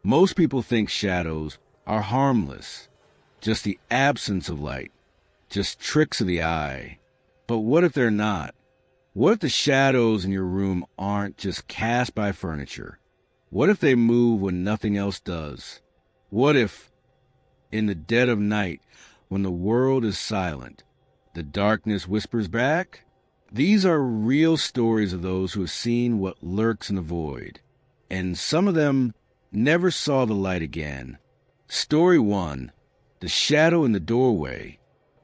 Most people think shadows are harmless, just the absence of light, just tricks of the eye. But what if they're not? What if the shadows in your room aren't just cast by furniture? What if they move when nothing else does? What if, in the dead of night, when the world is silent, the darkness whispers back? These are real stories of those who have seen what lurks in the void, and some of them never saw the light again. Story 1, The Shadow in the Doorway.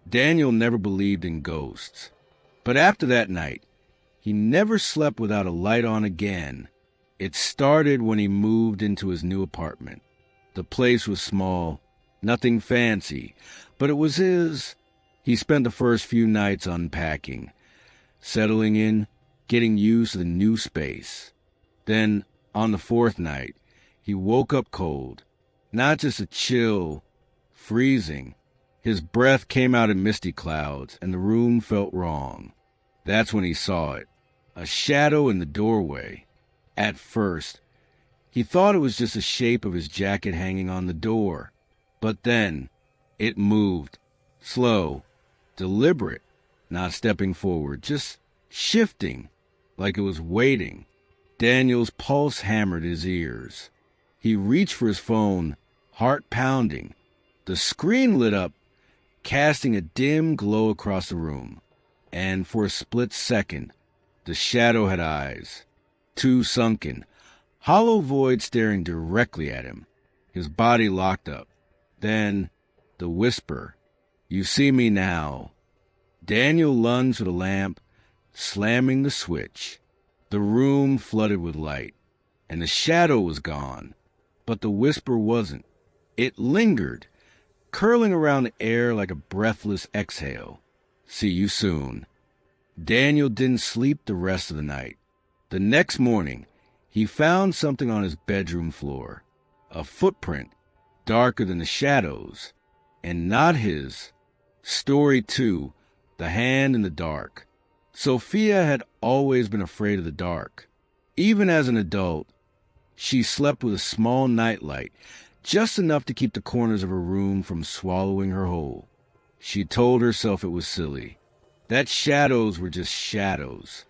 Daniel never believed in ghosts, but after that night, he never slept without a light on again. It started when he moved into his new apartment. The place was small, nothing fancy, but it was his. He spent the first few nights unpacking, settling in, getting used to the new space. Then, on the fourth night, he woke up cold. Not just a chill, freezing. His breath came out in misty clouds, and the room felt wrong. That's when he saw it. A shadow in the doorway. At first, he thought it was just the shape of his jacket hanging on the door. But then, it moved. Slow, deliberate, not stepping forward, just shifting, like it was waiting. Daniel's pulse hammered his ears. He reached for his phone, heart pounding. The screen lit up, casting a dim glow across the room. And for a split second, the shadow had eyes, two sunken, hollow voids staring directly at him, his body locked up. Then, the whisper, "You see me now." Daniel lunged for the lamp, slamming the switch. The room flooded with light, and the shadow was gone. But the whisper wasn't. It lingered, curling around the air like a breathless exhale. "See you soon." Daniel didn't sleep the rest of the night. The next morning, he found something on his bedroom floor. A footprint, darker than the shadows, and not his. Story 2, The Hand in the Dark. Sophia had always been afraid of the dark. Even as an adult, she slept with a small nightlight, just enough to keep the corners of her room from swallowing her whole. She told herself it was silly, that shadows were just shadows.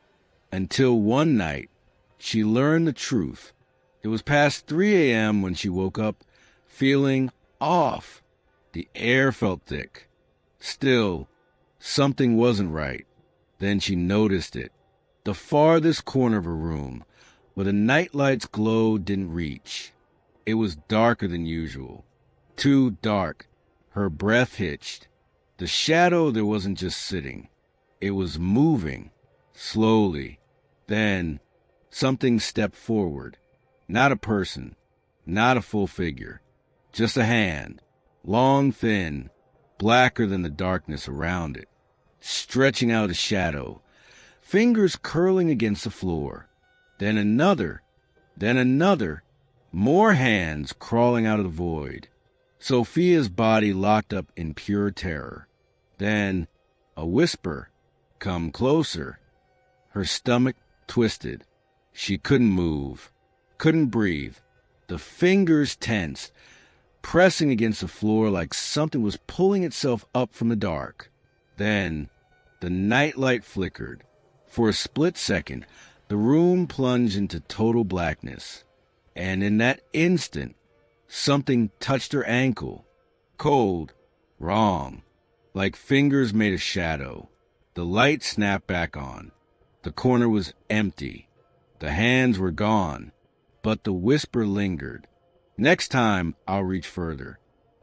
Until one night, she learned the truth. It was past 3 a.m. when she woke up, feeling off. The air felt thick. Still, something wasn't right. Then she noticed it. The farthest corner of her room, where the nightlight's glow didn't reach. It was darker than usual. Too dark. Her breath hitched. The shadow there wasn't just sitting. It was moving, slowly. Then, something stepped forward. Not a person, not a full figure. Just a hand, long, thin, blacker than the darkness around it, stretching out a shadow, fingers curling against the floor. Then another, more hands crawling out of the void. Sophia's body locked up in pure terror. Then a whisper, "Come closer." Her stomach twisted. She couldn't move, couldn't breathe. The fingers tensed, pressing against the floor like something was pulling itself up from the dark. Then the nightlight flickered. For a split second, the room plunged into total blackness. And in that instant, something touched her ankle. Cold, wrong, like fingers made of shadow. The light snapped back on. The corner was empty. The hands were gone, but the whisper lingered. "Next time, I'll reach further."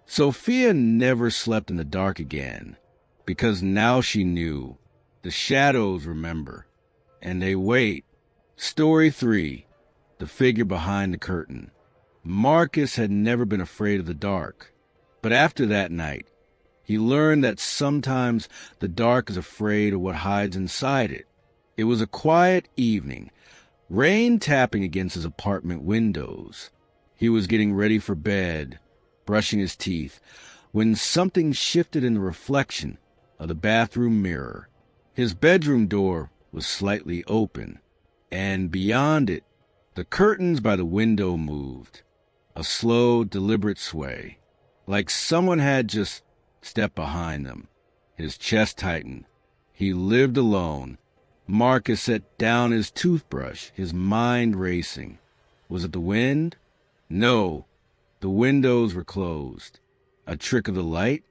Sophia never slept in the dark again, because now she knew. The shadows remember, and they wait. Story 3, The Figure Behind the Curtain. Marcus had never been afraid of the dark, but after that night, he learned that sometimes the dark is afraid of what hides inside it. It was a quiet evening, rain tapping against his apartment windows. He was getting ready for bed, brushing his teeth, when something shifted in the reflection of the bathroom mirror. His bedroom door was slightly open, and beyond it, the curtains by the window moved. a slow, deliberate sway, like someone had just stepped behind them. His chest tightened. He lived alone. Marcus set down his toothbrush, his mind racing. Was it the wind? No, the windows were closed. A trick of the light?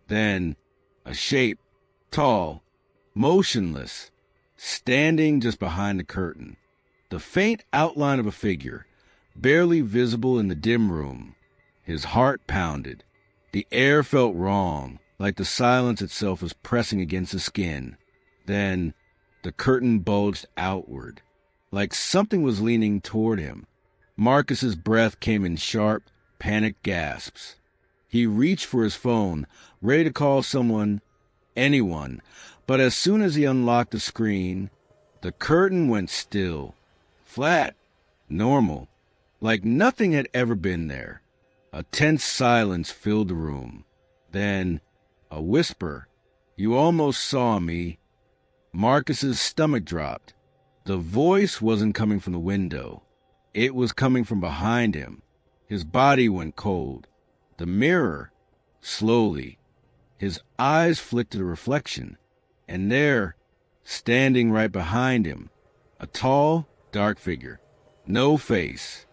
Then a shape, tall, motionless, standing just behind the curtain. The faint outline of a figure, barely visible in the dim room. His heart pounded. The air felt wrong, like the silence itself was pressing against the skin. Then the curtain bulged outward, like something was leaning toward him. Marcus's breath came in sharp, panicked gasps. He reached for his phone, ready to call someone, anyone, but as soon as he unlocked the screen, the curtain went still, flat, normal, like nothing had ever been there. A tense silence filled the room. Then a whisper, "You almost saw me." Marcus's stomach dropped. The voice wasn't coming from the window. It was coming from behind him. His body went cold. The mirror, slowly. His eyes flicked to the reflection. And there, standing right behind him, a tall, dark figure. No face,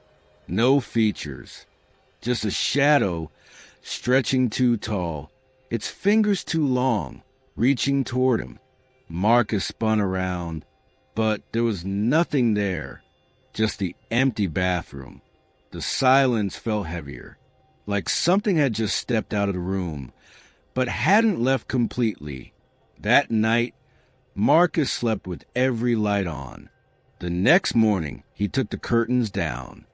no features, just a shadow stretching too tall, its fingers too long, reaching toward him. Marcus spun around, but there was nothing there, just the empty bathroom. The silence felt heavier, like something had just stepped out of the room, but hadn't left completely. That night, Marcus slept with every light on. The next morning, he took the curtains down,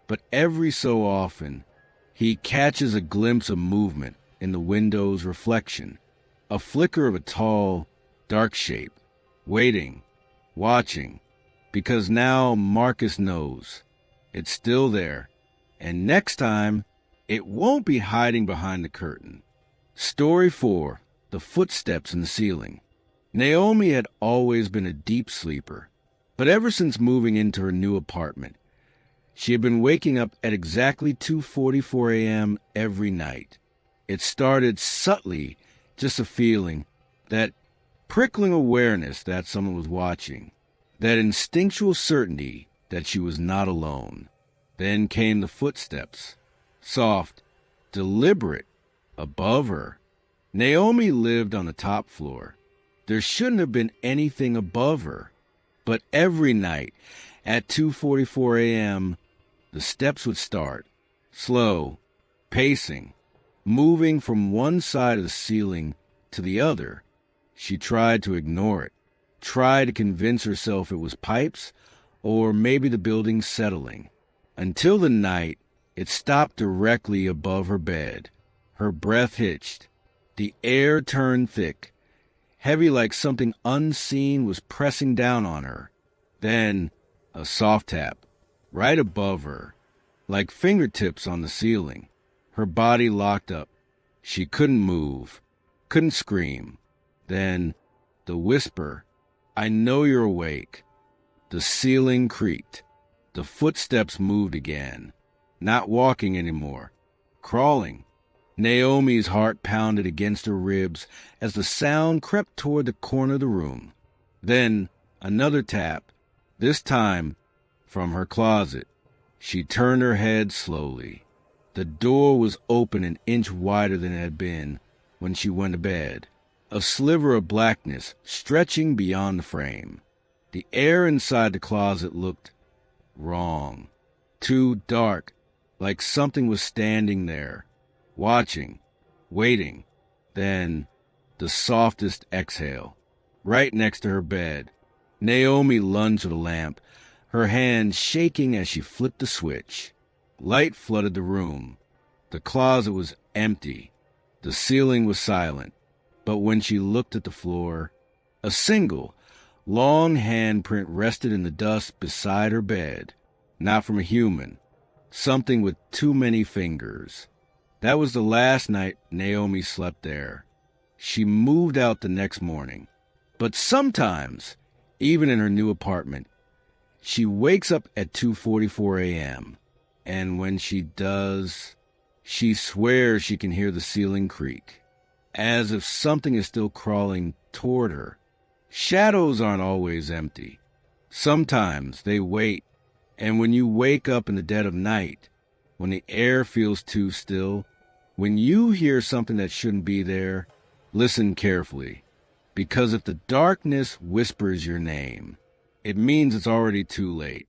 but every so often, he catches a glimpse of movement in the window's reflection, a flicker of a tall, dark shape, waiting, watching, because now Marcus knows it's still there, and next time, it won't be hiding behind the curtain. Story 4, The Footsteps in the Ceiling. Naomi had always been a deep sleeper, but ever since moving into her new apartment, she had been waking up at exactly 2:44 a.m. every night. It started subtly, just a feeling, that prickling awareness that someone was watching, that instinctual certainty that she was not alone. Then came the footsteps, soft, deliberate, above her. Naomi lived on the top floor. There shouldn't have been anything above her. But every night, at 2:44 a.m., the steps would start, slow, pacing, moving from one side of the ceiling to the other. She tried to ignore it, tried to convince herself it was pipes or maybe the building settling, until the night it stopped directly above her bed. Her breath hitched. The air turned thick, heavy like something unseen was pressing down on her. Then a soft tap, right above her, like fingertips on the ceiling. Her body locked up. She couldn't move, couldn't scream. Then the whisper, "I know you're awake." The ceiling creaked. The footsteps moved again, not walking anymore, crawling. Naomi's heart pounded against her ribs as the sound crept toward the corner of the room. Then another tap, this time from her closet. She turned her head slowly. The door was open an inch wider than it had been when she went to bed, a sliver of blackness stretching beyond the frame. The air inside the closet looked wrong, too dark, like something was standing there, watching, waiting. Then the softest exhale, right next to her bed. Naomi lunged to the lamp, her hand shaking as she flipped the switch. Light flooded the room. The closet was empty. The ceiling was silent. But when she looked at the floor, a single, long handprint rested in the dust beside her bed. Not from a human. Something with too many fingers. That was the last night Naomi slept there. She moved out the next morning. But sometimes, even in her new apartment, she wakes up at 2:44 a.m. And when she does, she swears she can hear the ceiling creak, as if something is still crawling toward her. Shadows aren't always empty. Sometimes they wait, and when you wake up in the dead of night, when the air feels too still, when you hear something that shouldn't be there, listen carefully, because if the darkness whispers your name, it means it's already too late.